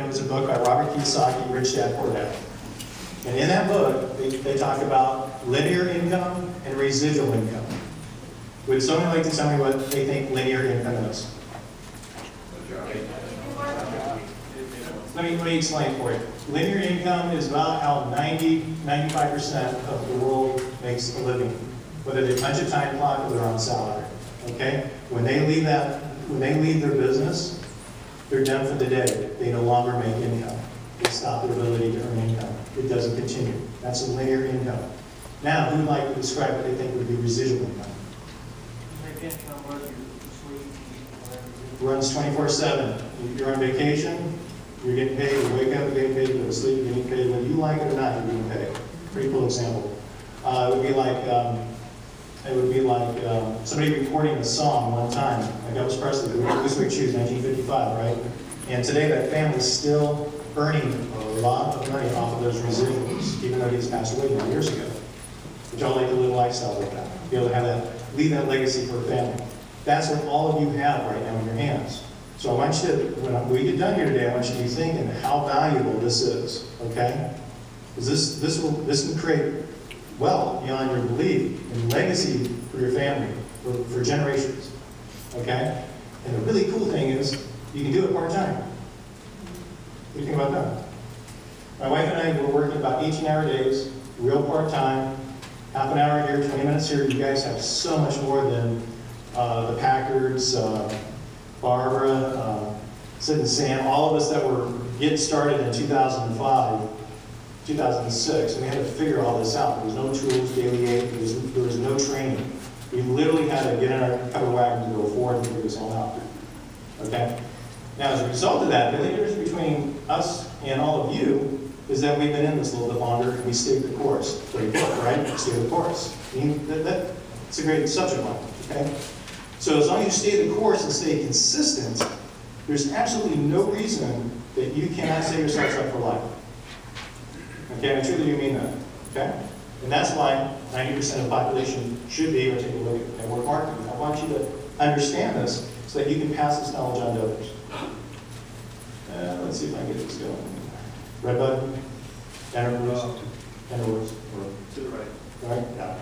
is a book by Robert Kiyosaki, Rich Dad, Poor Dad. And in that book, they talk about linear income and residual income. Would someone like to tell me what they think linear income is? Let me explain for you. Linear income is about how 95% of the world makes a living, whether they punch a time clock or they're on salary. Okay? When they leave their business, they're done for the day. They no longer make income. They stop their ability to earn income. It doesn't continue. That's a linear income. Now, who would like to describe what they think would be residual income? Runs 24/7. You're on vacation, you're getting paid. You wake up, you're getting paid. You go to sleep, you're getting paid. Whether you like it or not, you're getting paid. Pretty cool example. It would be like somebody recording a song one time, like Elvis Presley, Loose Wear Shoes, 1955, right? And today that family's still earning a lot of money off of those residuals, even though he has passed away many years ago. Would y'all like to live a lifestyle like that? Be able to have that, leave that legacy for a family. That's what all of you have right now in your hands. So I want you to, when we get done here today, I want you to be thinking how valuable this is, okay? Because this can create wealth beyond your belief and legacy for your family, for generations, okay? And the really cool thing is, you can do it part-time. What do you think about that? My wife and I were working about 18-hour days, real part-time, half an hour here, 20 minutes here. You guys have so much more than the Packards, Barbara, Sid and Sam, all of us that were getting started in 2005, 2006, and we had to figure all this out. There was no tools, daily aid, there was no training. We literally had to get in our covered wagon to go forward and figure this all out. Okay? Now, as a result of that, the difference between us and all of you is that we've been in this a little bit longer and we stayed the course. Pretty quick, right? Stay the course. That's a great subject line, okay? So as long as you stay the course and stay consistent, there's absolutely no reason that you cannot set yourselves up for life. Okay, I truly do mean that, okay? And that's why 90% of the population should be able to take a look at network marketing. I want you to understand this so that you can pass this knowledge on to others. Let's see if I can get this going. Red button, enter words, to the right. Right? Yeah.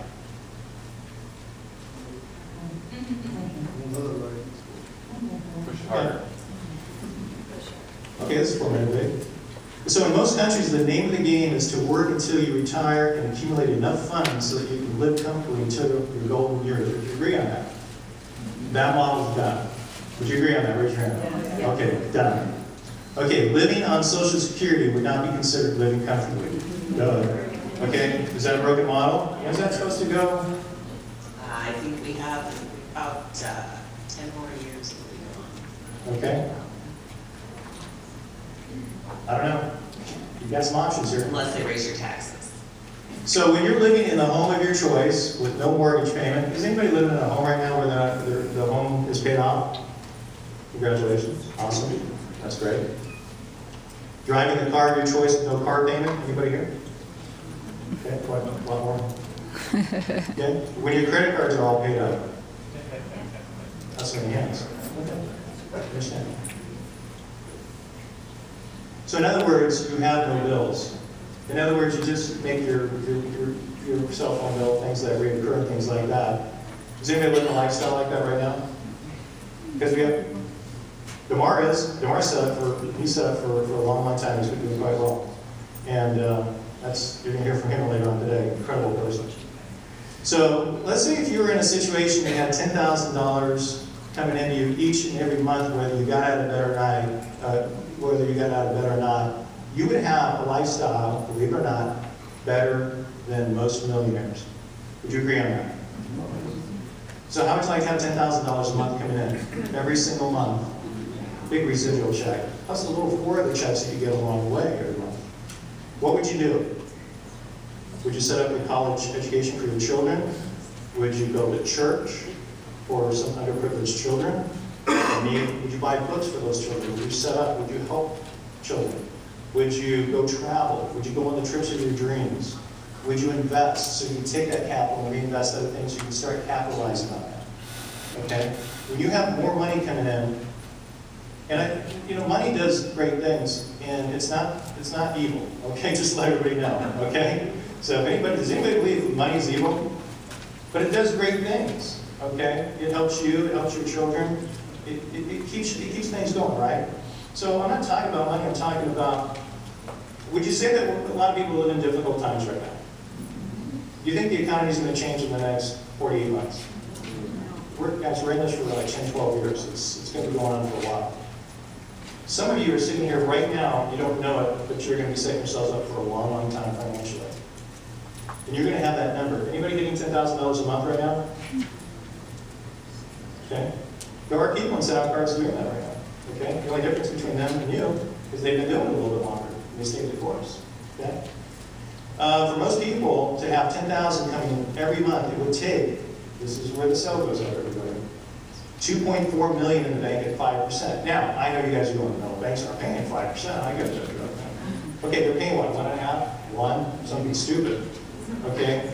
Push harder. Okay, this is 4 minutes big. So in most countries, the name of the game is to work until you retire and accumulate enough funds so that you can live comfortably until your golden years. Would you agree on that? That model's done. Would you agree on that? Raise your hand. Okay, done. Okay, living on Social Security would not be considered living comfortably. No. Okay, is that a broken model? When's that supposed to go? I think we have about 10 more years to go on. Okay. I don't know. You've got some options here. Unless they raise your taxes. So when you're living in the home of your choice with no mortgage payment, is anybody living in a home right now where the home is paid off? Congratulations. Awesome. That's great. Driving the car of your choice with no car payment? Anybody here? Okay, quite a lot more. Okay. When your credit cards are all paid up. That's many hands. Okay. Understand. So in other words, you have no bills. In other words, you just make your cell phone bill, things that reoccur, things like that. Is anybody living a lifestyle like that right now? Because we have, Demar set up for a long time. He's been doing quite well. And you're going to hear from him later on today. Incredible person. So let's say if you were in a situation that had $10,000 coming into you each and every month, whether you got out of bed or not, you would have a lifestyle, believe it or not, better than most millionaires. Would you agree on that? So how would you like to have $10,000 a month coming in every single month? Big residual check. Plus a little 4 other checks that you get along the way every month. What would you do? Would you set up a college education for your children? Would you go to church for some underprivileged children? Would you buy books for those children? Would you set up? Would you help children? Would you go travel? Would you go on the trips of your dreams? Would you invest so you can take that capital and reinvest other things so you can start capitalizing on that? Okay? When you have more money coming in, and money does great things in and it's not evil, okay? Just let everybody know, okay? So if anybody, does anybody believe money is evil? But it does great things, okay? It helps you, it helps your children. It keeps things going, right? So I'm not talking about money, I'm talking about, would you say that a lot of people live in difficult times right now? Do you think the economy is going to change in the next 48 months? Guys, we're in this for like 10, 12 years. It's going to be going on for a while. Some of you are sitting here right now, you don't know it, but you're going to be setting yourselves up for a long, long time financially. And you're going to have that number. Anybody getting $10,000 a month right now? Okay? There are people in South Cards doing that right now. Okay? The only difference between them and you is they've been doing it a little bit longer. They stayed the course. Okay? For most people, to have $10,000 coming in every month, it would take, this is where the sell goes up, everybody, $2.4 million in the bank at 5%. Now, I know you guys are going, no, banks aren't paying 5%. I get it. Okay, they're paying what, 1.5%? 1%? Something stupid. Okay?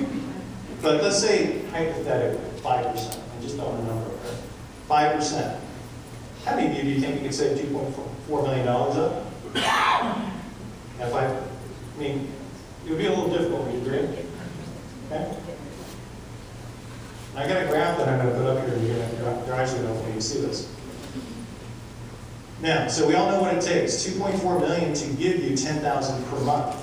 But let's say, hypothetically, 5%. I just don't remember. 5%. How many of you do you think you could save $2.4 million up? If I mean, it would be a little difficult, would you agree? Okay? I got a graph that I'm going to put up here, and your eyes are going to open when you see this. Now, so we all know what it takes, $2.4 million to give you $10,000 per month.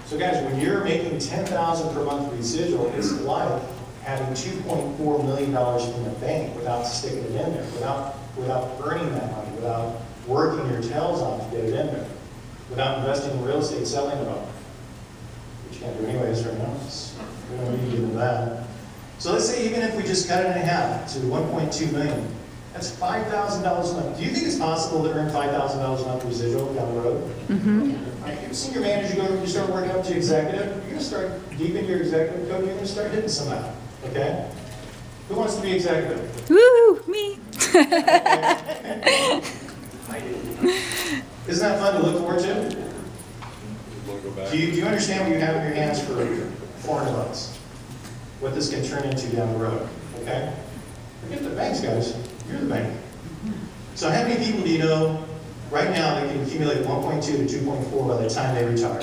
So guys, when you're making $10,000 per month residual, it's like having $2.4 million in the bank without sticking it in there, without earning that money, without working your tails off to get it in there, without investing in real estate, selling it all. Which you can't do anyways right now. We don't need to get into that. So let's say even if we just cut it in half to $1.2 million, that's $5,000 a month. Do you think it's possible to earn $5,000 a month residual down the road? Mm-hmm. Right, you've seen your manager go, you start working up to executive, you're going to start deep into your executive code, you're going to start hitting some out. Okay? Who wants to be executive? Woo! Me! Isn't that fun to look forward to? Do you understand what you have in your hands for $400? What this can turn into down the road, okay? Forget the banks, guys. You're the bank. So how many people do you know right now they can accumulate 1.2 to 2.4 by the time they retire?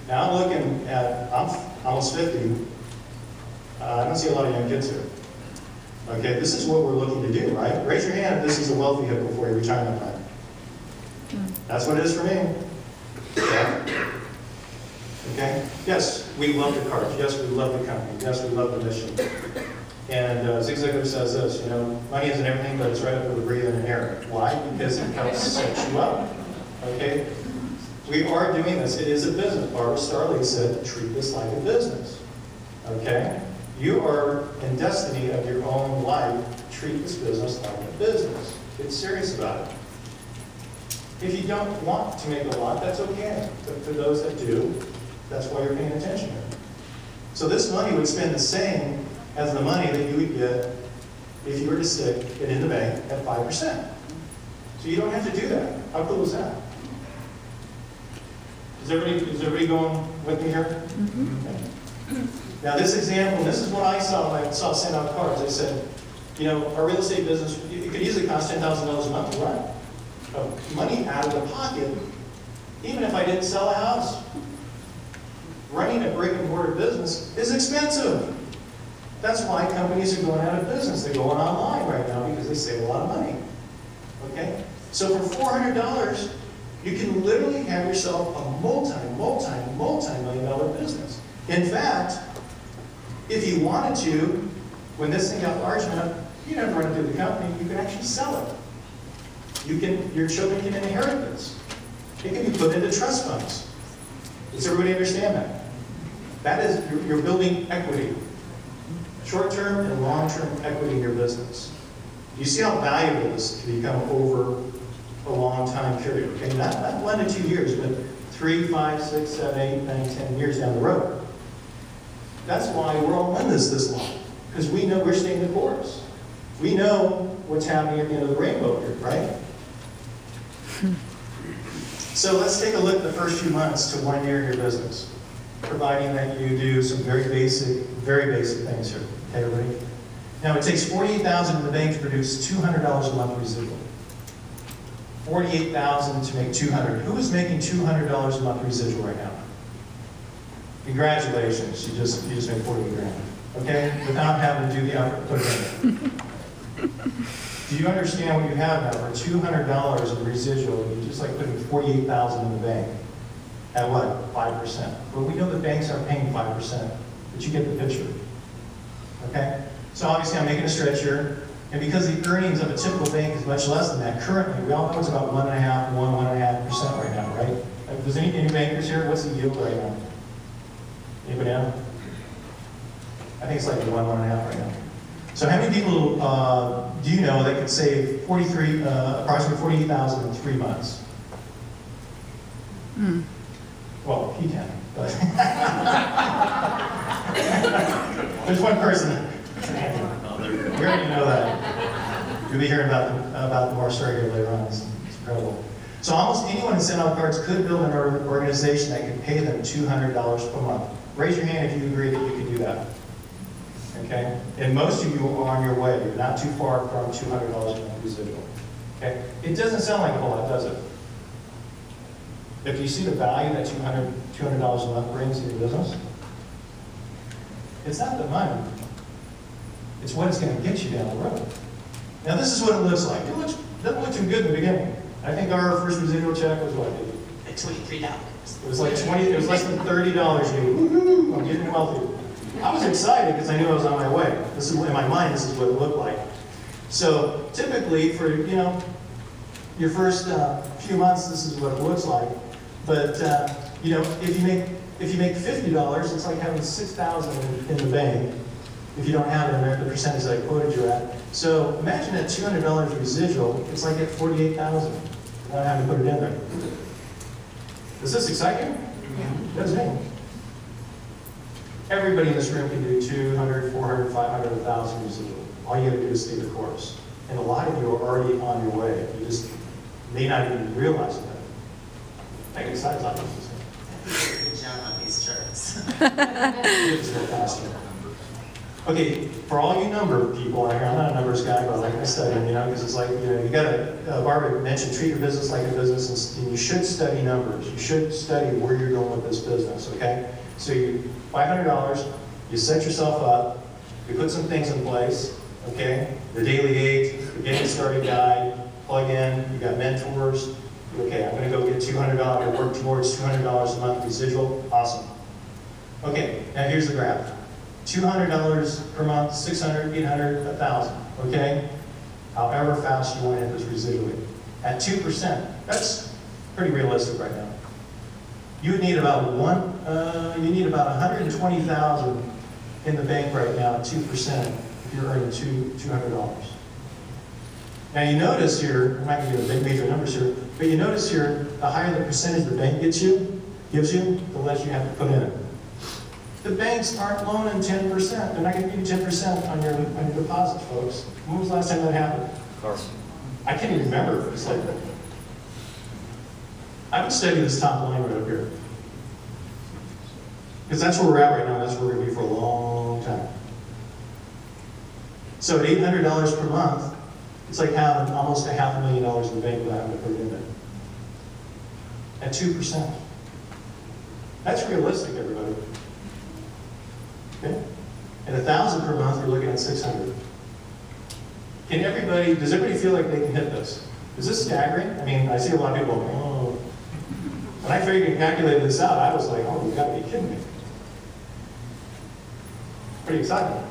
Now I'm looking at, I'm almost 50. I don't see a lot of young kids here. Okay, this is what we're looking to do, right? Raise your hand if this is a wealth vehicle for your retirement plan. That's what it is for me. Yeah. Okay? Yes, we love the cards. Yes, we love the company. Yes, we love the mission. And Zig Ziglar says this, you know, money isn't everything, but it's right up with a breathing and air. Why? Because it helps set you up. Okay? We are doing this. It is a business. Barbara Starling said, treat this like a business. Okay? You are in destiny of your own life. Treat this business like a business. Get serious about it. If you don't want to make a lot, that's okay. But for those that do, that's why you're paying attention here. So this money would spend the same as the money that you would get if you were to stick it in the bank at 5%. So you don't have to do that. How cool is that? Is everybody going with me here? Mm-hmm. Okay. Now this example, this is what I saw when I saw send out cards. I said, you know, our real estate business, it could easily cost $10,000 a month to run. Money out of the pocket, even if I didn't sell a house. Running a brick and mortar business is expensive. That's why companies are going out of business. They're going online right now because they save a lot of money. Okay? So for $400, you can literally have yourself a multi-million dollar business. In fact, if you wanted to, when this thing got large enough, you don't run it through the company, you can actually sell it. Your children can inherit this. It can be put into trust funds. Does everybody understand that? That is, you're building equity. Short-term and long-term equity in your business. You see how valuable this can become over a long time period. Okay, not 1 to 2 years, but 3, 5, 6, 7, 8, 9, 10 years down the road. That's why we're all in this long. Because we know we're staying the course. We know what's happening at the end of the rainbow here, right? So let's take a look at the first few months to 1 year in your business, providing that you do some very basic things here. Okay, everybody? Now it takes $48,000 in the bank to produce $200 a month residual. 48,000 to make 200. Who is making $200 a month residual right now? Congratulations, you just made 40 grand. Okay, without having to do the effort to put it in. Do you understand what you have now? For $200 of residual, you just like putting 48,000 in the bank. At what? 5%. Well, we know the banks aren't paying 5%, but you get the picture. Okay? So obviously I'm making a stretch here, and because the earnings of a typical bank is much less than that, currently we all know it's about 1.5% right now, right? Does any bankers here? What's the yield right now? Anybody know? I think it's like 1.5 right now. So how many people do you know that could save approximately 48,000 in 3 months? Well, he can, but there's one person. We already know that. You'll be hearing about the more story here later on. It's incredible. So almost anyone in Send Out Cards could build an organization that could pay them $200 per month. Raise your hand if you agree that you can do that. Okay? And most of you are on your way. You're not too far from $200 a month residual. Okay? It doesn't sound like a whole lot, does it? If you see the value that $200 a month brings to your business, it's not the money. It's what it's going to get you down the road. Now this is what it looks like. It doesn't look too good in the beginning. I think our first residual check was what? $23. It was like 20. It was less than $30. Woohoo! I'm getting wealthy. I was excited because I knew I was on my way. This is in my mind. This is what it looked like. So typically, for your first few months, this is what it looks like. But if you make $50, it's like having $6,000 in the bank. If you don't have it in the percentage that I quoted you at. So imagine at $200 residual, it's like at $48,000 without having to put it in there. Is this exciting? It does me. Everybody in this room can do 200, 400, 500, 1,000 residual. All you got to do is stay the course. And a lot of you are already on your way. You just may not even realize that. I get excited about this. Good job on these charts. It's fantastic. Okay, for all you number people out here, I'm not a numbers guy, but I like to study, because it's like, you got to, Barbara mentioned, treat your business like a business, and you should study numbers. You should study where you're going with this business, okay? So you, $500, you set yourself up, you put some things in place, okay? The daily gate, the getting started guide, plug in, you got mentors, okay, I'm gonna go get $200, I work towards $200 a month residual, awesome. Okay, now here's the graph. $200 per month, $600, $800, $1,000, okay? However fast you want to hit this residually. At 2%, that's pretty realistic right now. You would need about $120,000 in the bank right now at 2% if you're earning $200. Now you notice here, I'm not going to give major numbers here, but you notice here, the higher the percentage the bank gives you, the less you have to put in it. The banks aren't loaning 10%. They're not going to give you 10% on your deposits, folks. When was the last time that happened? I can't even remember. It's like, I would study this top line right up here. Because that's where we're at right now. That's where we're going to be for a long time. So at $800 per month, it's like having almost $500,000 in the bank without having to put it in there. At 2%. That's realistic, everybody. Okay? And $1,000 per month, you're looking at $600. Does everybody feel like they can hit this? Is this staggering? I mean, I see a lot of people going, oh. When I figured and calculated this out, I was like, oh, you've got to be kidding me. Pretty exciting.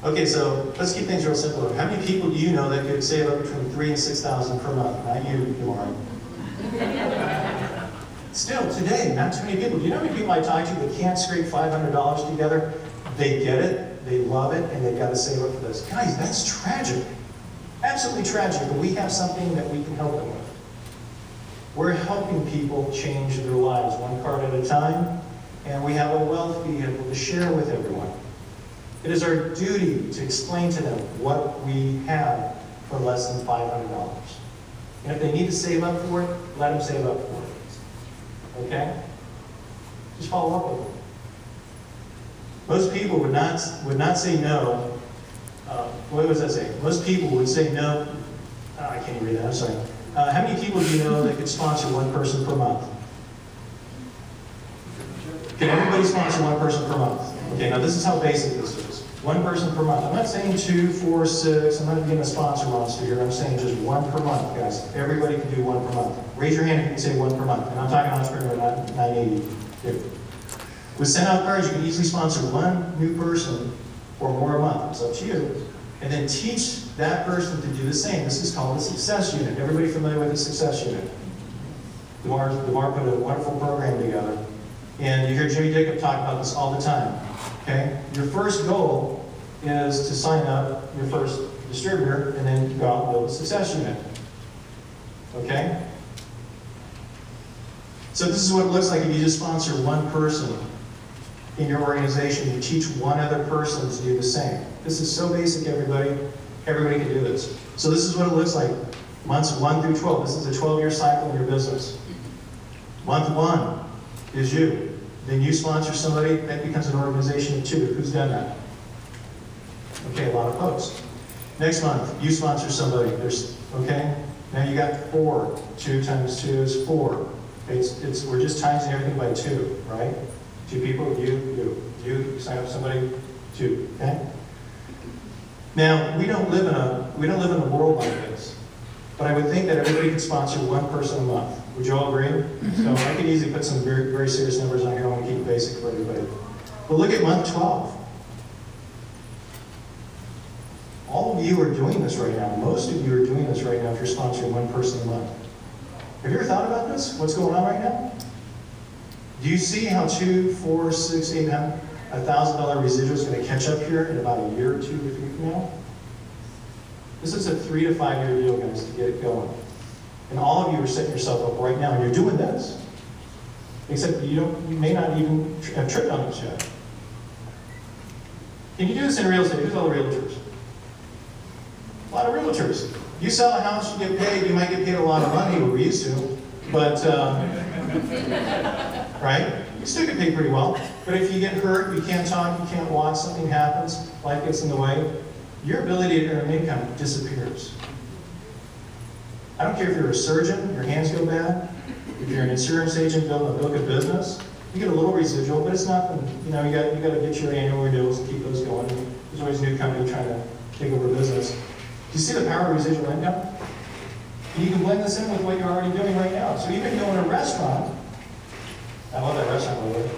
Okay, so let's keep things real simple. How many people do you know that could save up between $3,000 and $6,000 per month? Not you, Lauren. Still, today, not too many people. Do you know how many people I talk to that can't scrape $500 together? They get it, they love it, and they've got to save up for this. Guys, that's tragic. Absolutely tragic, but we have something that we can help them with. We're helping people change their lives one card at a time, and we have a wealth vehicle to share with everyone. It is our duty to explain to them what we have for less than $500. And if they need to save up for it, let them save up for it. Okay? Just follow up with them. Most people would not say no what was that say? Most people would say no. Oh, I can't even read that, I'm sorry. How many people do you know that could sponsor one person per month? Can everybody sponsor one person per month? Okay, now this is how basic this is. One person per month. I'm not saying 2, 4, 6. I'm not being a sponsor monster here. I'm saying just one per month, guys. Everybody can do one per month. Raise your hand if you can say one per month. And I'm talking entrepreneur, not 980. With send out cards, you can easily sponsor one new person or more a month. It's up to you. And then teach that person to do the same. This is called the success unit. Everybody familiar with the success unit? DeMar put a wonderful program together. And you hear Jimmy Jacob talk about this all the time. Okay? Your first goal is to sign up your first distributor and then go out and build a success unit. Okay? So this is what it looks like if you just sponsor one person in your organization. You teach one other person to do the same. This is so basic, everybody. Everybody can do this. So this is what it looks like. Months 1 through 12. This is a 12-year cycle in your business. Month 1 is you. Then you sponsor somebody, that becomes an organization of 2. Who's done that? Okay, a lot of folks. Next month, you sponsor somebody. Okay? Now you got 4. 2 times 2 is 4. We're just timesing everything by 2, right? 2 people, you sign up somebody, 2. Okay? Now we don't live in a world like this, but I would think that everybody could sponsor one person a month. Would you all agree? Mm-hmm. So I could easily put some very, very serious numbers on here. I want to keep it basic for everybody. But look at month 12. All of you are doing this right now. Most of you are doing this right now if you're sponsoring one person a month. Have you ever thought about this? What's going on right now? Do you see how 2, 4, 6, 8, $1,000 residual is going to catch up here in about a year or 2 or 3 from now? This is a 3 to 5 year deal, guys, to get it going. And all of you are setting yourself up right now, and you're doing this. Except you may not even have tripped on this yet. Can you do this in real estate? Who's all the realtors? A lot of realtors. You sell a house, you get paid. You might get paid a lot of money, what we used to, but right? You still get paid pretty well. But if you get hurt, you can't talk, you can't walk, something happens, life gets in the way, your ability to earn income disappears. I don't care if you're a surgeon, your hands go bad. If you're an insurance agent building a book of business, you get a little residual, but it's nothing. You know, you got to get your annual renewals and keep those going. There's always a new company trying to take over business. Do you see the power of residual income? And you can blend this in with what you're already doing right now. So even though in a restaurant, I love that restaurant by the way.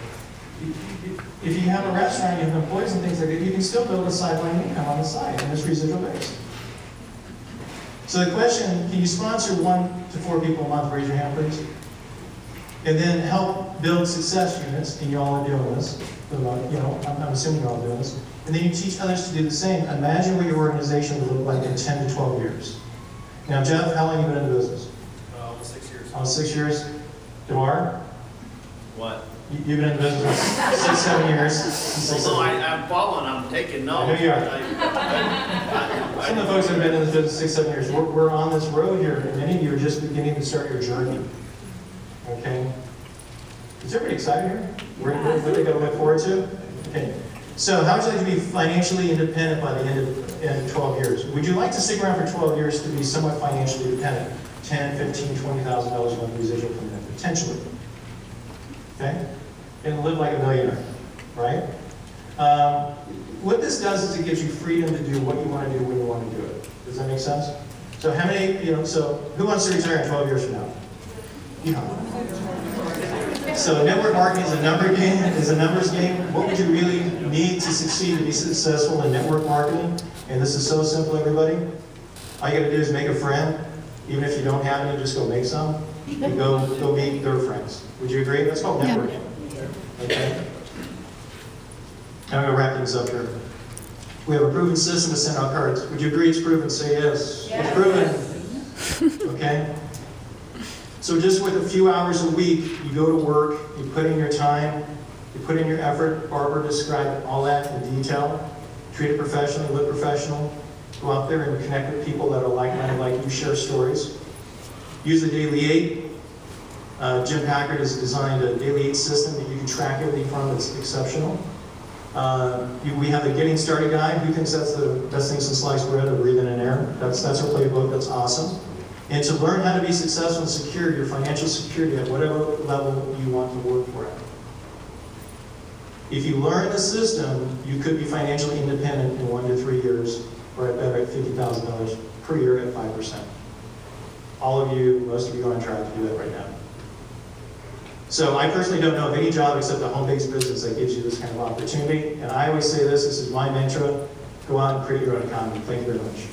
If you have a restaurant, you have employees and things like that, you can still build a sideline income on the side in this residual base. So the question, can you sponsor 1 to 4 people a month? Raise your hand, please. And then help build success units, and you all are doing this. You know, I'm assuming you're all doing this. And then you teach others to do the same. Imagine what your organization would look like in 10 to 12 years. Now, Jeff, how long have you been in business? Almost 6 years. Almost 6 years. DeMar? What? You've been in business 6, 7 years. Well, no, I'm following, I'm taking notes. I know you are. Some of the folks that have been in this business 6, 7 years, we're on this road here, and many of you are just beginning to start your journey. Okay? Is everybody excited here? What they got to look forward to? Okay. So how would you like to be financially independent by the end of 12 years? Would you like to stick around for 12 years to be somewhat financially independent? 10, 15, $20,000 a month residual from that, potentially. Okay? And live like a millionaire, right? What this does is it gives you freedom to do what you want to do when you want to do it. Does that make sense? So how many, so who wants to retire in 12 years from now? Yeah. So network marketing is a numbers game. What would you really need to succeed to be successful in network marketing? And this is so simple, everybody. All you got to do is make a friend. Even if you don't have any, just go make some. And go meet their friends. Would you agree? That's called networking. Okay. Now I'm going to wrap things up here. We have a proven system to send out cards. Would you agree it's proven? Say yes. Yes. It's proven. Okay? So just with a few hours a week, you go to work, you put in your time, you put in your effort. Barbara described all that in detail. Treat it professionally, live professional. Go out there and connect with people that are like-minded like you, share stories. Use the Daily 8. Jim Packard has designed a Daily 8 system that you can track everything from. It's exceptional. We have a getting started guide. Who thinks that's the best thing since sliced bread or breathing in air? That's our playbook. That's awesome. And to learn how to be successful and secure your financial security at whatever level you want to work for at. If you learn the system, you could be financially independent in 1 to 3 years, or at better at $50,000 per year at 5%. All of you, most of you are on track to do that right now. So I personally don't know of any job except a home-based business that gives you this kind of opportunity. And I always say this is my mantra, go out and create your own economy. Thank you very much.